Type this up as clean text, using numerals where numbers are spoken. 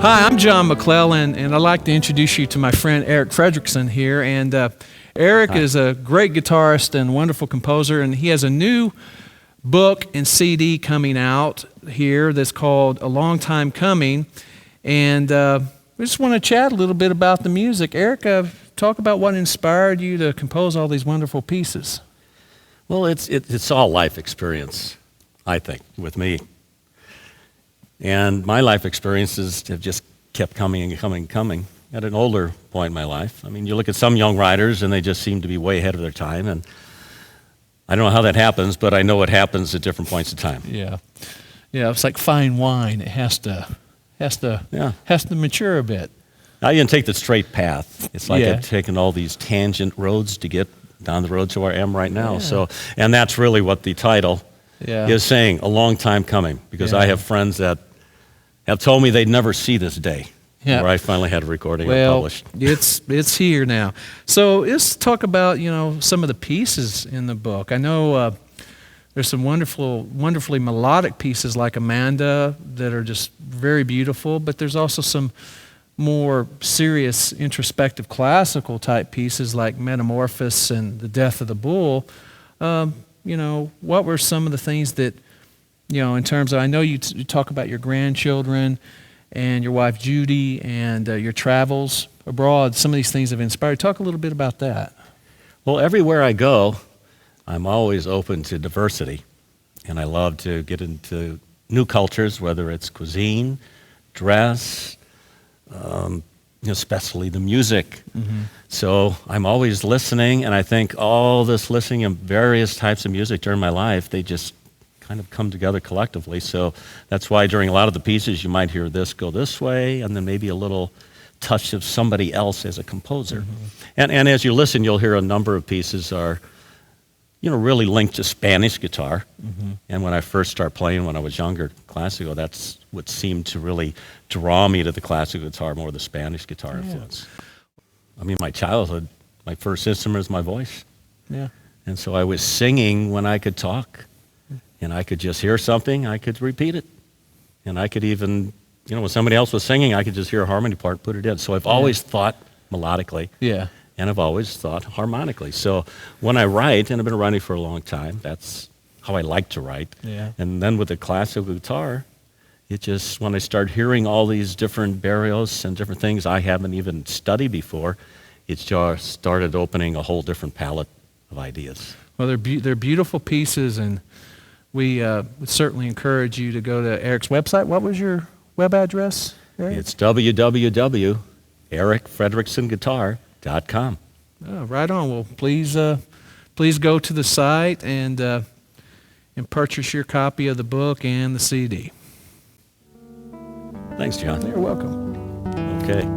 Hi, I'm John McClellan, and I'd like to introduce you to my friend Eric Frederickson here. And Eric is a great guitarist and wonderful composer, and he has a new book and CD coming out here that's called A Long Time Coming. And we just want to chat a little bit about the music. Eric, talk about what inspired you to compose all these wonderful pieces. Well, it's all life experience, I think, with me. And my life experiences have just kept coming and coming and coming at an older point in my life. I mean, you look at some young writers and they just seem to be way ahead of their time. And I don't know how that happens, but I know it happens at different points of time. Yeah, it's like fine wine. It has to mature a bit. I didn't take the straight path. It's like I've taken all these tangent roads to get down the road to where I am right now. Yeah. So, and that's really what the title is saying, a long time coming, because I have friends that have told me they'd never see this day where I finally had a recording and published. It's here now. So let's talk about some of the pieces in the book. I know there's some wonderfully melodic pieces like Amanda that are just very beautiful, but there's also some more serious introspective classical type pieces like Metamorphosis and The Death of the Bull. What were some of the things that in terms of, I know you talk about your grandchildren and your wife Judy and your travels abroad. Some of these things have inspired. Talk a little bit about that. Well, everywhere I go, I'm always open to diversity. And I love to get into new cultures, whether it's cuisine, dress, especially the music. Mm-hmm. So I'm always listening, and I think all this listening in various types of music during my life, they just kind of come together collectively. So that's why during a lot of the pieces you might hear this go this way, and then maybe a little touch of somebody else as a composer. Mm-hmm. And as you listen, you'll hear a number of pieces are really linked to Spanish guitar. Mm-hmm. And when I first started playing when I was younger, classical, that's what seemed to really draw me to the classical guitar, more the Spanish guitar influence. I mean, my childhood, my first instrument was my voice. Yeah. And so I was singing when I could talk. And I could just hear something, I could repeat it. And I could even, when somebody else was singing, I could just hear a harmony part, put it in. So I've always thought melodically. Yeah. And I've always thought harmonically. So when I write, and I've been writing for a long time, that's how I like to write. Yeah. And then with the classical guitar, it just, when I start hearing all these different barrios and different things I haven't even studied before, it's just started opening a whole different palette of ideas. Well, they're beautiful pieces, and we would certainly encourage you to go to Eric's website. What was your web address, Eric? It's www.ericfredericksonguitar.com. Oh, right on. Well, please go to the site and purchase your copy of the book and the CD. Thanks, John. You're welcome. Okay.